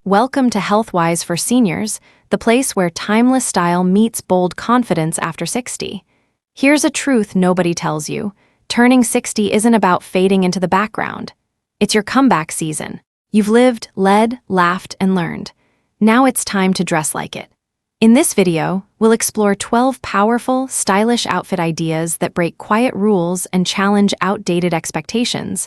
Welcome to Healthwise for Seniors, the place where timeless style meets bold confidence after 60. Here's a truth nobody tells you. Turning 60 isn't about fading into the background. It's your comeback season. You've lived, led, laughed, and learned. Now it's time to dress like it. In this video, we'll explore 12 powerful, stylish outfit ideas that break quiet rules and challenge outdated expectations.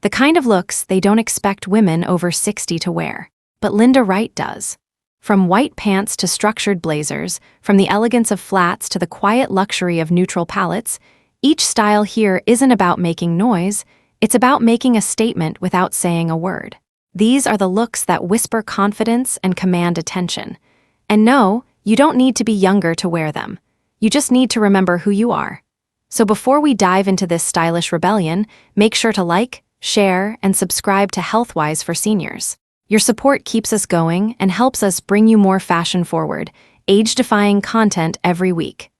The kind of looks they don't expect women over 60 to wear. But Linda Wright does. From white pants to structured blazers, from the elegance of flats to the quiet luxury of neutral palettes, each style here isn't about making noise, it's about making a statement without saying a word. These are the looks that whisper confidence and command attention. And no, you don't need to be younger to wear them. You just need to remember who you are. So before we dive into this stylish rebellion, make sure to like, share, and subscribe to Healthwise for Seniors. Your support keeps us going and helps us bring you more fashion-forward, age-defying content every week.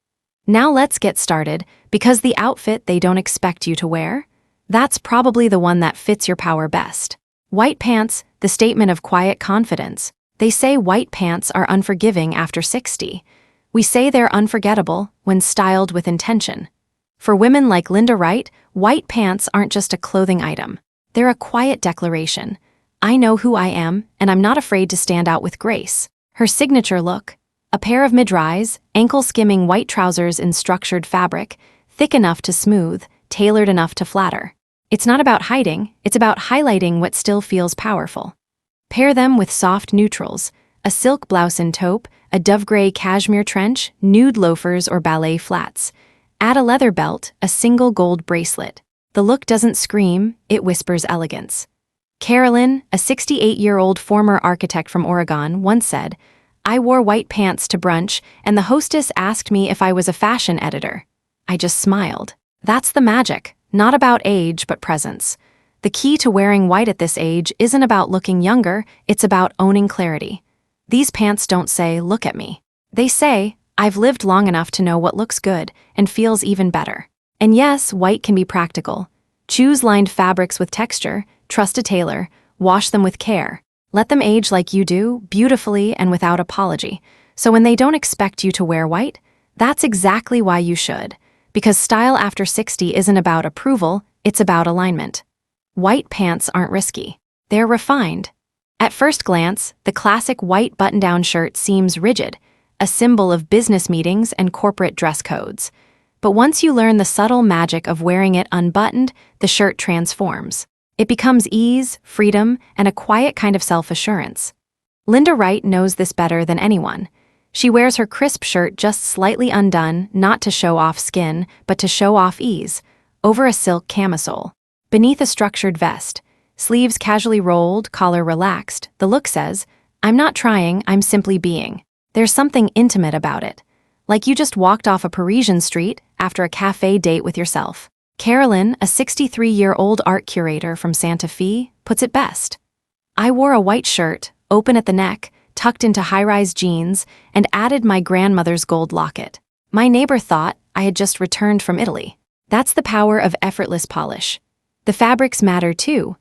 Now let's get started, because the outfit they don't expect you to wear? That's probably the one that fits your power best. White pants, the statement of quiet confidence. They say white pants are unforgiving after 60. We say they're unforgettable when styled with intention. For women like Linda Wright, white pants aren't just a clothing item. They're a quiet declaration. I know who I am, and I'm not afraid to stand out with grace. Her signature look, a pair of mid-rise, ankle-skimming white trousers in structured fabric, thick enough to smooth, tailored enough to flatter. It's not about hiding, it's about highlighting what still feels powerful. Pair them with soft neutrals, a silk blouse and taupe, a dove gray cashmere trench, nude loafers or ballet flats. Add a leather belt, a single gold bracelet. The look doesn't scream, it whispers elegance. Carolyn, a 68-year-old former architect from Oregon, once said, "I wore white pants to brunch, and the hostess asked me if I was a fashion editor. I just smiled." That's the magic, not about age but presence. The key to wearing white at this age isn't about looking younger, it's about owning clarity. These pants don't say, "Look at me." They say, "I've lived long enough to know what looks good and feels even better." And yes, white can be practical. Choose lined fabrics with texture, trust a tailor, wash them with care. Let them age like you do, beautifully and without apology. So when they don't expect you to wear white, that's exactly why you should. Because style after 60 isn't about approval, it's about alignment. White pants aren't risky. They're refined. At first glance, the classic white button-down shirt seems rigid, a symbol of business meetings and corporate dress codes. But once you learn the subtle magic of wearing it unbuttoned, the shirt transforms. It becomes ease, freedom, and a quiet kind of self-assurance. Linda Wright knows this better than anyone. She wears her crisp shirt just slightly undone, not to show off skin, but to show off ease, over a silk camisole. Beneath a structured vest, sleeves casually rolled, collar relaxed, the look says, "I'm not trying, I'm simply being." There's something intimate about it. Like you just walked off a Parisian street after a cafe date with yourself. Carolyn, a 63-year-old art curator from Santa Fe, puts it best. "I wore a white shirt, open at the neck, tucked into high-rise jeans, and added my grandmother's gold locket. My neighbor thought I had just returned from Italy." That's the power of effortless polish. The fabrics matter too.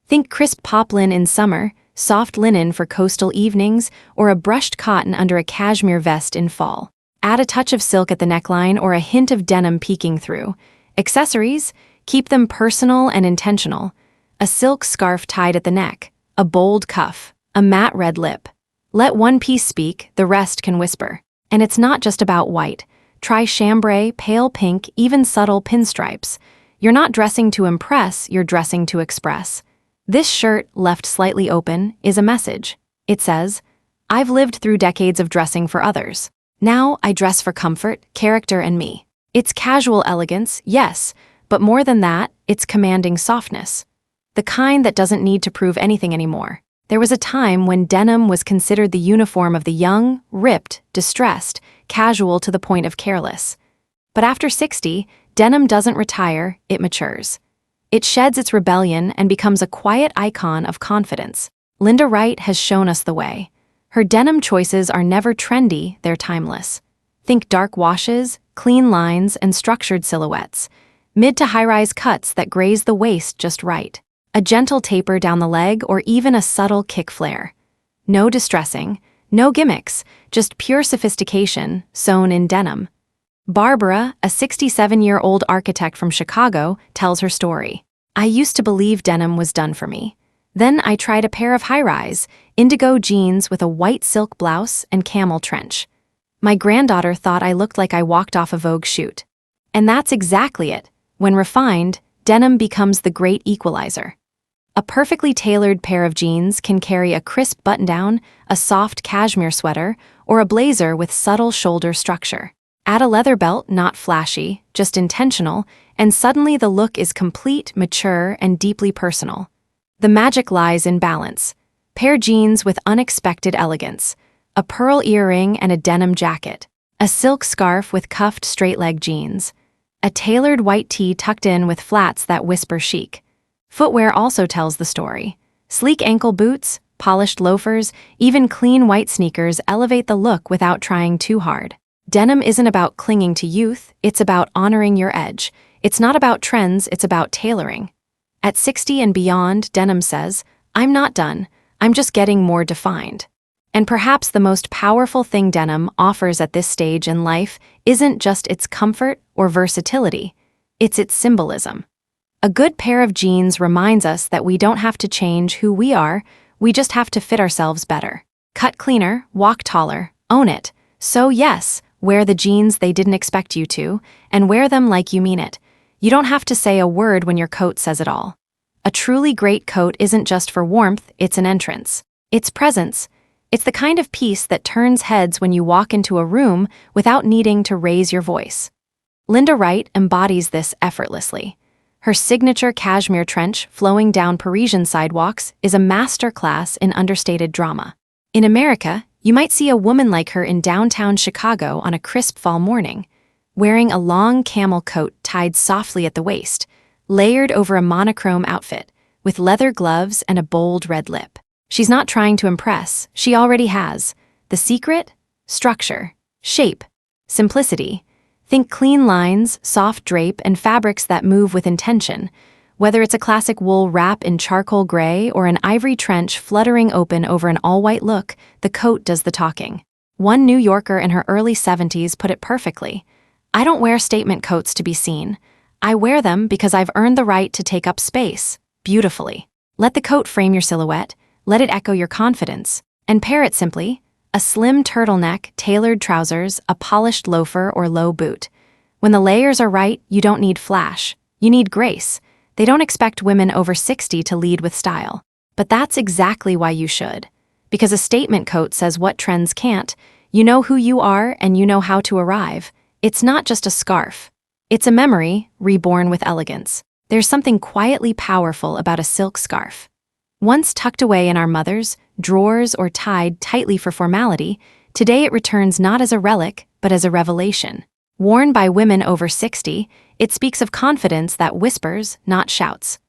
Think crisp poplin in summer, soft linen for coastal evenings, or a brushed cotton under a cashmere vest in fall. Add a touch of silk at the neckline or a hint of denim peeking through. Accessories, keep them personal and intentional. A silk scarf tied at the neck, a bold cuff, a matte red lip. Let one piece speak, the rest can whisper. And it's not just about white. Try chambray, pale pink, even subtle pinstripes. You're not dressing to impress, you're dressing to express. This shirt, left slightly open, is a message. It says, "I've lived through decades of dressing for others. Now I dress for comfort, character, and me." It's casual elegance, yes, but more than that, it's commanding softness. The kind that doesn't need to prove anything anymore. There was a time when denim was considered the uniform of the young, ripped, distressed, casual to the point of careless. But after 60, denim doesn't retire, it matures. It sheds its rebellion and becomes a quiet icon of confidence. Linda Wright has shown us the way. Her denim choices are never trendy, they're timeless. Think dark washes, clean lines, and structured silhouettes. Mid to high-rise cuts that graze the waist just right. A gentle taper down the leg or even a subtle kick flare. No distressing, no gimmicks, just pure sophistication sewn in denim. Barbara, a 67-year-old architect from Chicago, tells her story. I used to believe denim was done for me. Then I tried a pair of high-rise, indigo jeans with a white silk blouse and camel trench. My granddaughter thought I looked like I walked off a Vogue shoot. And that's exactly it. When refined, denim becomes the great equalizer. A perfectly tailored pair of jeans can carry a crisp button-down, a soft cashmere sweater, or a blazer with subtle shoulder structure. Add a leather belt, not flashy, just intentional, and suddenly the look is complete, mature, and deeply personal. The magic lies in balance. Pair jeans with unexpected elegance, a pearl earring and a denim jacket, a silk scarf with cuffed straight-leg jeans, a tailored white tee tucked in with flats that whisper chic. Footwear also tells the story. Sleek ankle boots, polished loafers, even clean white sneakers elevate the look without trying too hard. Denim isn't about clinging to youth, it's about honoring your edge. It's not about trends, it's about tailoring. At 60 and beyond, denim says, I'm not done, I'm just getting more defined. And perhaps the most powerful thing denim offers at this stage in life isn't just its comfort or versatility, it's its symbolism. A good pair of jeans reminds us that we don't have to change who we are, we just have to fit ourselves better. Cut cleaner, walk taller, own it. So yes, wear the jeans they didn't expect you to, and wear them like you mean it. You don't have to say a word when your coat says it all. A truly great coat isn't just for warmth, it's an entrance. It's presence. It's the kind of piece that turns heads when you walk into a room without needing to raise your voice. Linda Wright embodies this effortlessly. Her signature cashmere trench flowing down Parisian sidewalks is a masterclass in understated drama. In America, you might see a woman like her in downtown Chicago on a crisp fall morning, wearing a long camel coat tied softly at the waist, layered over a monochrome outfit, with leather gloves and a bold red lip. She's not trying to impress, she already has. The secret? Structure, shape, simplicity. Think clean lines, soft drape, and fabrics that move with intention. Whether it's a classic wool wrap in charcoal gray or an ivory trench fluttering open over an all-white look, the coat does the talking. One New Yorker in her early 70s put it perfectly. I don't wear statement coats to be seen. I wear them because I've earned the right to take up space, beautifully. Let the coat frame your silhouette, let it echo your confidence, and pair it simply. A slim turtleneck, tailored trousers, a polished loafer or low boot. When the layers are right, you don't need flash. You need grace. They don't expect women over 60 to lead with style. But that's exactly why you should. Because a statement coat says what trends can't. You know who you are and you know how to arrive. It's not just a scarf. It's a memory, reborn with elegance. There's something quietly powerful about a silk scarf. Once tucked away in our mothers' drawers or tied tightly for formality, today it returns not as a relic, but as a revelation. Worn by women over 60, it speaks of confidence that whispers, not shouts.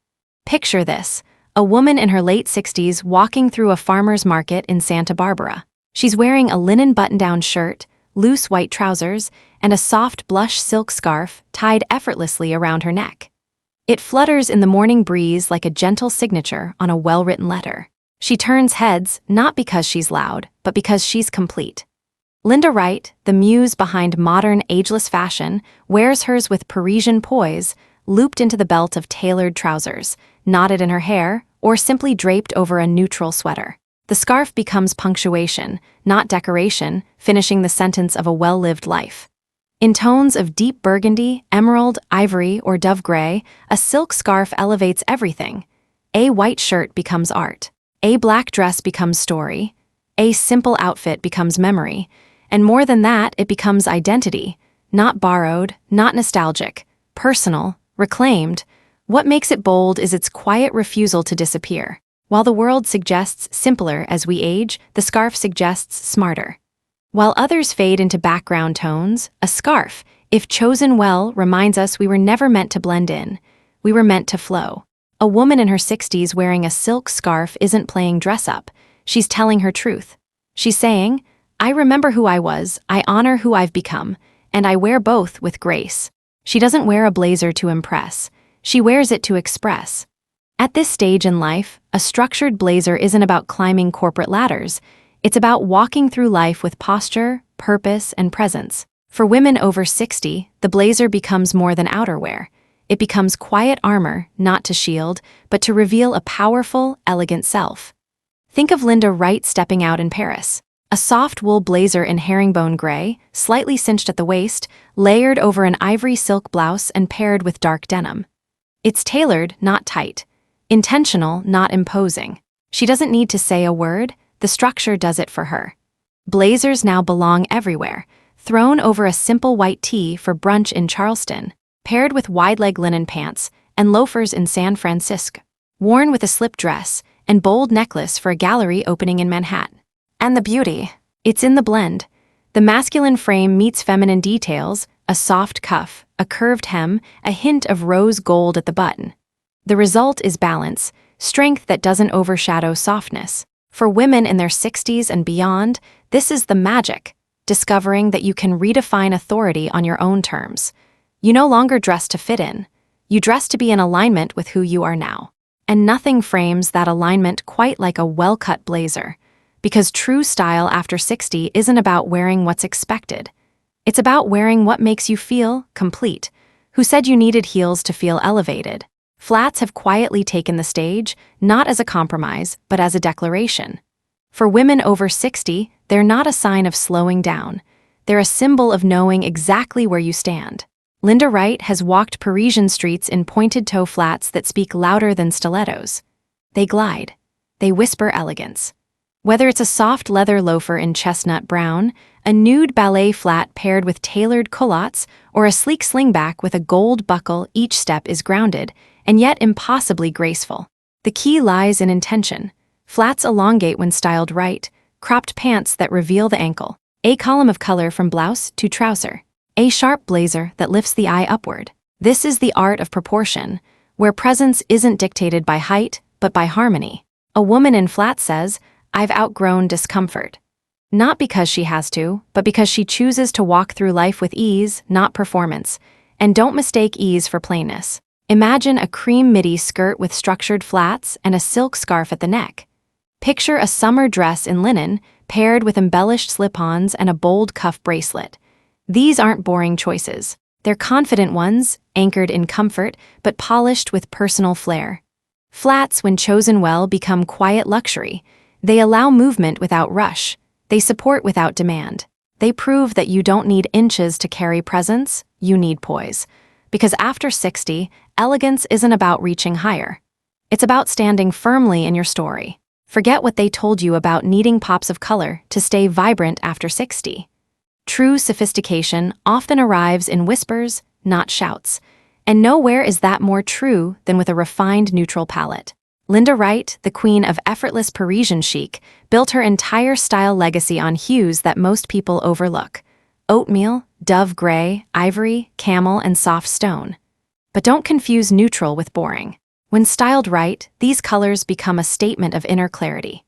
Picture this, a woman in her late 60s walking through a farmer's market in Santa Barbara. She's wearing a linen button-down shirt, loose white trousers, and a soft blush silk scarf tied effortlessly around her neck. It flutters in the morning breeze like a gentle signature on a well-written letter. She turns heads not because she's loud, but because she's complete. Linda Wright, the muse behind modern ageless fashion, wears hers with Parisian poise, looped into the belt of tailored trousers, knotted in her hair, or simply draped over a neutral sweater. The scarf becomes punctuation, not decoration, finishing the sentence of a well-lived life. In tones of deep burgundy, emerald, ivory, or dove gray, a silk scarf elevates everything. A white shirt becomes art. A black dress becomes story. A simple outfit becomes memory. And more than that, it becomes identity. Not borrowed, not nostalgic, personal, reclaimed. What makes it bold is its quiet refusal to disappear. While the world suggests simpler as we age, the scarf suggests smarter. While others fade into background tones, a scarf, if chosen well, reminds us we were never meant to blend in. We were meant to flow. A woman in her 60s wearing a silk scarf isn't playing dress-up. She's telling her truth. She's saying, I remember who I was, I honor who I've become, and I wear both with grace. She doesn't wear a blazer to impress. She wears it to express. At this stage in life, a structured blazer isn't about climbing corporate ladders. It's about walking through life with posture, purpose, and presence. For women over 60, the blazer becomes more than outerwear. It becomes quiet armor, not to shield, but to reveal a powerful, elegant self. Think of Linda Wright stepping out in Paris. A soft wool blazer in herringbone gray, slightly cinched at the waist, layered over an ivory silk blouse and paired with dark denim. It's tailored, not tight. Intentional, not imposing. She doesn't need to say a word, the structure does it for her. Blazers now belong everywhere, thrown over a simple white tee for brunch in Charleston, paired with wide-leg linen pants and loafers in San Francisco, worn with a slip dress and bold necklace for a gallery opening in Manhattan. And the beauty, it's in the blend. The masculine frame meets feminine details, a soft cuff, a curved hem, a hint of rose gold at the button. The result is balance, strength that doesn't overshadow softness. For women in their 60s and beyond, this is the magic, discovering that you can redefine authority on your own terms. You no longer dress to fit in. You dress to be in alignment with who you are now. And nothing frames that alignment quite like a well-cut blazer. Because true style after 60 isn't about wearing what's expected. It's about wearing what makes you feel complete. Who said you needed heels to feel elevated? Flats have quietly taken the stage, not as a compromise, but as a declaration. For women over 60, they're not a sign of slowing down. They're a symbol of knowing exactly where you stand. Linda Wright has walked Parisian streets in pointed-toe flats that speak louder than stilettos. They glide. They whisper elegance. Whether it's a soft leather loafer in chestnut brown, a nude ballet flat paired with tailored culottes, or a sleek slingback with a gold buckle, each step is grounded, and yet impossibly graceful. The key lies in intention. Flats elongate when styled right, cropped pants that reveal the ankle, a column of color from blouse to trouser, a sharp blazer that lifts the eye upward. This is the art of proportion, where presence isn't dictated by height, but by harmony. A woman in flats says, "I've outgrown discomfort." Not because she has to, but because she chooses to walk through life with ease, not performance. And don't mistake ease for plainness. Imagine a cream midi skirt with structured flats and a silk scarf at the neck. Picture a summer dress in linen, paired with embellished slip-ons and a bold cuff bracelet. These aren't boring choices. They're confident ones, anchored in comfort, but polished with personal flair. Flats, when chosen well, become quiet luxury. They allow movement without rush. They support without demand. They prove that you don't need inches to carry presence, you need poise. Because after 60, elegance isn't about reaching higher. It's about standing firmly in your story. Forget what they told you about needing pops of color to stay vibrant after 60. True sophistication often arrives in whispers, not shouts. And nowhere is that more true than with a refined neutral palette. Linda Wright, the queen of effortless Parisian chic, built her entire style legacy on hues that most people overlook. Oatmeal, dove gray, ivory, camel, and soft stone. But don't confuse neutral with boring. When styled right, these colors become a statement of inner clarity.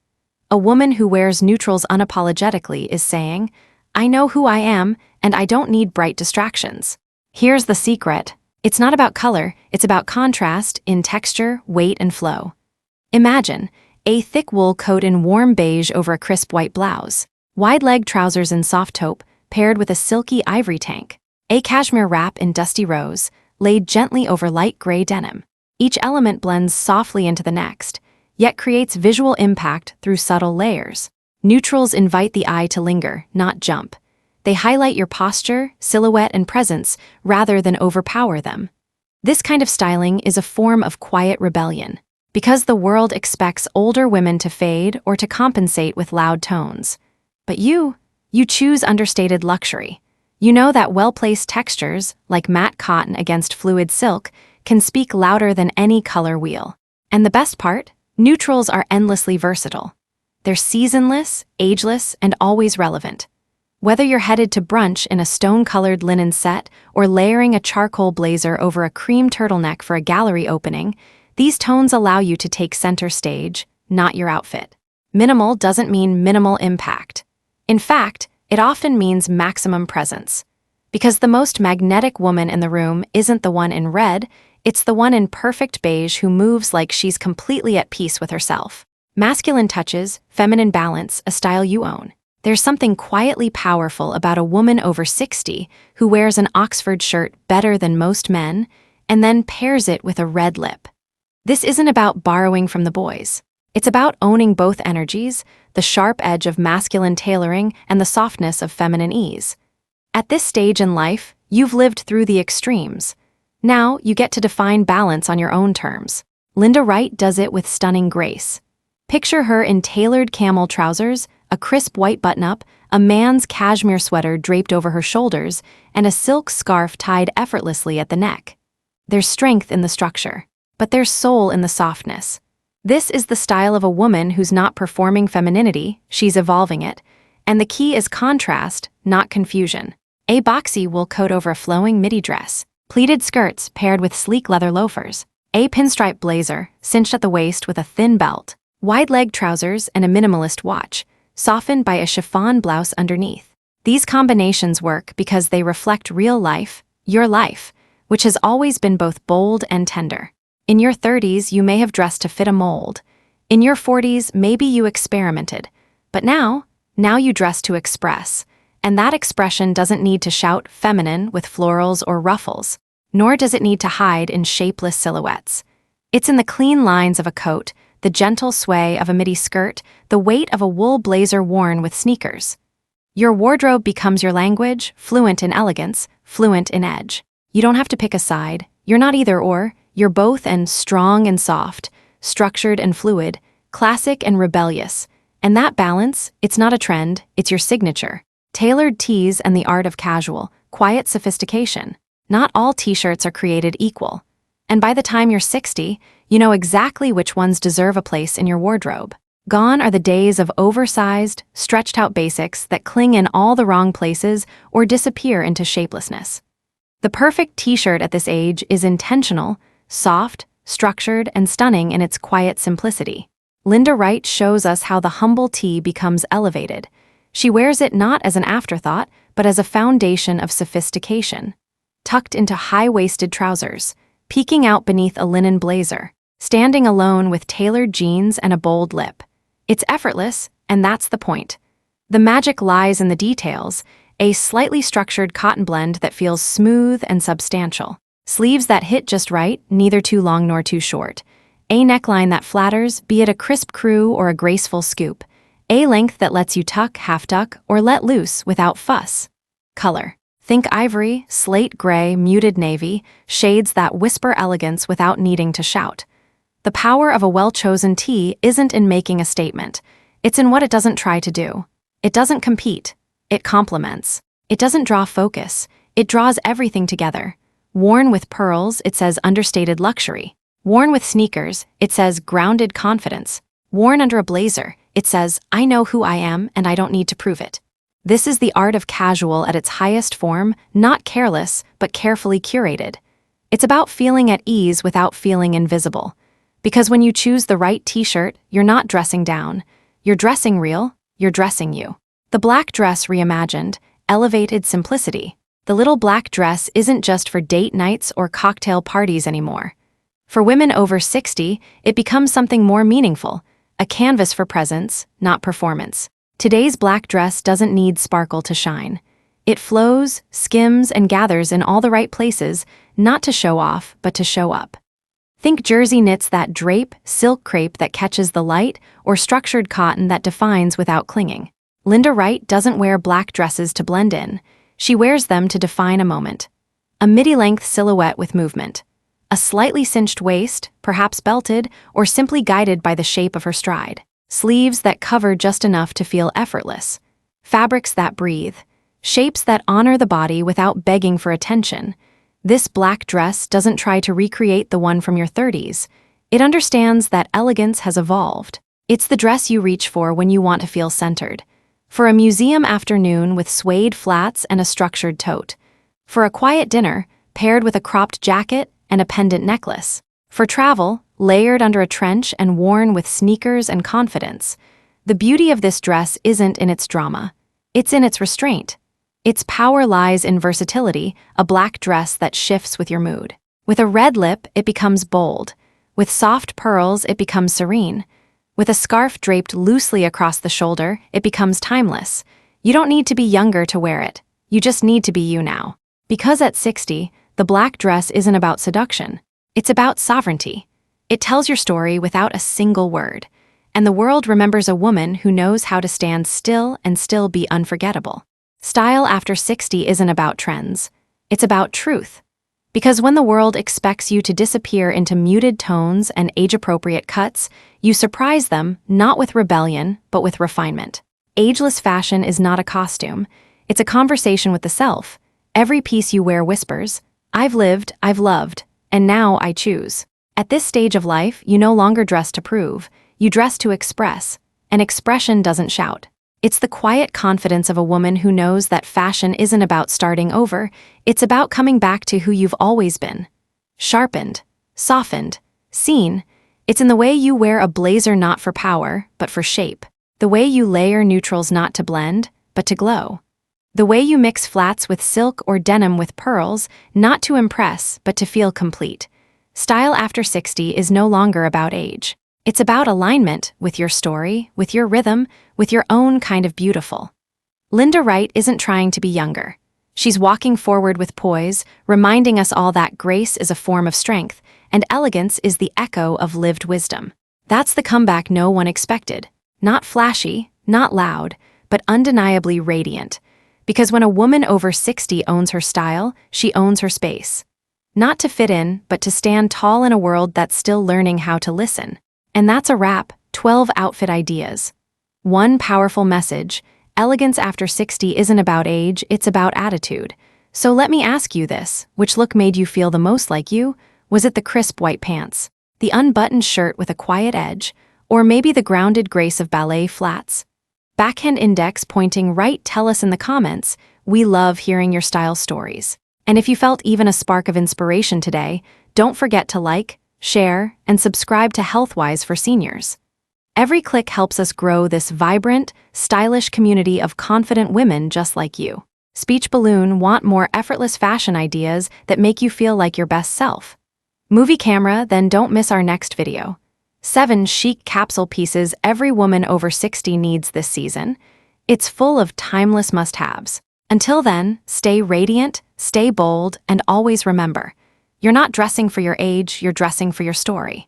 A woman who wears neutrals unapologetically is saying, "I know who I am, and I don't need bright distractions." Here's the secret. It's not about color, it's about contrast in texture, weight, and flow. Imagine a thick wool coat in warm beige over a crisp white blouse, wide-leg trousers in soft taupe paired with a silky ivory tank, a cashmere wrap in dusty rose laid gently over light gray denim. Each element blends softly into the next, yet creates visual impact through subtle layers. Neutrals invite the eye to linger, not jump. They highlight your posture, silhouette, and presence rather than overpower them. This kind of styling is a form of quiet rebellion. Because the world expects older women to fade or to compensate with loud tones. But you choose understated luxury. You know that well-placed textures, like matte cotton against fluid silk, can speak louder than any color wheel. And the best part? Neutrals are endlessly versatile. They're seasonless, ageless, and always relevant. Whether you're headed to brunch in a stone-colored linen set or layering a charcoal blazer over a cream turtleneck for a gallery opening, these tones allow you to take center stage, not your outfit. Minimal doesn't mean minimal impact. In fact, it often means maximum presence. Because the most magnetic woman in the room isn't the one in red, It's the one in perfect beige who moves like she's completely at peace with herself. Masculine touches, feminine balance, a style you own. There's something quietly powerful about a woman over 60 who wears an Oxford shirt better than most men and then pairs it with a red lip. This isn't about borrowing from the boys. It's about owning both energies, the sharp edge of masculine tailoring and the softness of feminine ease. At this stage in life, you've lived through the extremes. Now you get to define balance on your own terms. Linda Wright does it with stunning grace. Picture her in tailored camel trousers, a crisp white button-up, a man's cashmere sweater draped over her shoulders, and a silk scarf tied effortlessly at the neck. There's strength in the structure, but there's soul in the softness. This is the style of a woman who's not performing femininity, she's evolving it. And the key is contrast, not confusion. A boxy wool coat over a flowing midi dress, pleated skirts paired with sleek leather loafers, a pinstripe blazer cinched at the waist with a thin belt, wide-leg trousers and a minimalist watch, softened by a chiffon blouse underneath. These combinations work because they reflect real life, your life, which has always been both bold and tender. In your 30s, you may have dressed to fit a mold. In your 40s, maybe you experimented. But now you dress to express. And that expression doesn't need to shout feminine with florals or ruffles, nor does it need to hide in shapeless silhouettes. It's in the clean lines of a coat, the gentle sway of a midi skirt, the weight of a wool blazer worn with sneakers. Your wardrobe becomes your language, fluent in elegance, fluent in edge. You don't have to pick a side. You're not either or, you're both, and strong and soft, structured and fluid, classic and rebellious. And that balance, it's not a trend, it's your signature. Tailored tees and the art of casual, quiet sophistication. Not all t-shirts are created equal. And by the time you're 60, you know exactly which ones deserve a place in your wardrobe. Gone are the days of oversized, stretched-out basics that cling in all the wrong places or disappear into shapelessness. The perfect t-shirt at this age is intentional, soft, structured, and stunning in its quiet simplicity. Linda Wright shows us how the humble tee becomes elevated. She wears it not as an afterthought, but as a foundation of sophistication. Tucked into high-waisted trousers, peeking out beneath a linen blazer, standing alone with tailored jeans and a bold lip. It's effortless, and that's the point. The magic lies in the details, a slightly structured cotton blend that feels smooth and substantial. Sleeves that hit just right, neither too long nor too short. A neckline that flatters, be it a crisp crew or a graceful scoop. A length that lets you tuck, half tuck, or let loose without fuss. Color. Think ivory, slate gray, muted navy, shades that whisper elegance without needing to shout. The power of a well-chosen tee isn't in making a statement. It's in what it doesn't try to do. It doesn't compete. It complements. It doesn't draw focus. It draws everything together. Worn with pearls, it says understated luxury. Worn with sneakers, it says grounded confidence. Worn under a blazer, it says, I know who I am and I don't need to prove it. This is the art of casual at its highest form, not careless, but carefully curated. It's about feeling at ease without feeling invisible. Because when you choose the right t-shirt, you're not dressing down. You're dressing real, you're dressing you. The black dress reimagined, elevated simplicity. The little black dress isn't just for date nights or cocktail parties anymore. For women over 60, it becomes something more meaningful. A canvas for presence, not performance. Today's black dress doesn't need sparkle to shine. It flows, skims, and gathers in all the right places, not to show off, but to show up. Think jersey knits that drape, silk crepe that catches the light, or structured cotton that defines without clinging. Linda Wright doesn't wear black dresses to blend in. She wears them to define a moment. A midi-length silhouette with movement. A slightly cinched waist, perhaps belted, or simply guided by the shape of her stride. Sleeves that cover just enough to feel effortless. Fabrics that breathe. Shapes that honor the body without begging for attention. This black dress doesn't try to recreate the one from your 30s. It understands that elegance has evolved. It's the dress you reach for when you want to feel centered. For a museum afternoon with suede flats and a structured tote. For a quiet dinner, paired with a cropped jacket and a pendant necklace. For travel, layered under a trench and worn with sneakers and confidence. The beauty of this dress isn't in its drama. It's in its restraint. Its power lies in versatility, a black dress that shifts with your mood. With a red lip, it becomes bold. With soft pearls, it becomes serene. With a scarf draped loosely across the shoulder, it becomes timeless. You don't need to be younger to wear it. You just need to be you now. Because at 60, the black dress isn't about seduction. It's about sovereignty. It tells your story without a single word. And the world remembers a woman who knows how to stand still and still be unforgettable. Style after 60 isn't about trends. It's about truth. Because when the world expects you to disappear into muted tones and age-appropriate cuts, you surprise them not with rebellion, but with refinement. Ageless fashion is not a costume. It's a conversation with the self. Every piece you wear whispers, "I've lived, I've loved, and now I choose." At this stage of life, you no longer dress to prove. You dress to express. And expression doesn't shout. It's the quiet confidence of a woman who knows that fashion isn't about starting over, it's about coming back to who you've always been. Sharpened, softened, seen. It's in the way you wear a blazer not for power, but for shape. The way you layer neutrals not to blend, but to glow. The way you mix flats with silk or denim with pearls, not to impress, but to feel complete. Style after 60 is no longer about age. It's about alignment with your story, with your rhythm, with your own kind of beautiful. Linda Wright isn't trying to be younger. She's walking forward with poise, reminding us all that grace is a form of strength, and elegance is the echo of lived wisdom. That's the comeback no one expected. Not flashy, not loud, but undeniably radiant. Because when a woman over 60 owns her style, she owns her space. Not to fit in, but to stand tall in a world that's still learning how to listen. And that's a wrap, 12 outfit ideas. One powerful message: elegance after 60 isn't about age, it's about attitude. So let me ask you this, which look made you feel the most like you? Was it the crisp white pants, the unbuttoned shirt with a quiet edge, or maybe the grounded grace of ballet flats? Backhand index pointing right, tell us in the comments. We love hearing your style stories. And if you felt even a spark of inspiration today, don't forget to like, share, and subscribe to Healthwise for seniors. Every click helps us grow this vibrant, stylish community of confident women just like you. Speech Balloon want more effortless fashion ideas that make you feel like your best self. Movie Camera, then don't miss our next video. 7 chic capsule pieces every woman over 60 needs this season. It's full of timeless must-haves. Until then, stay radiant, stay bold, and always remember, you're not dressing for your age, you're dressing for your story.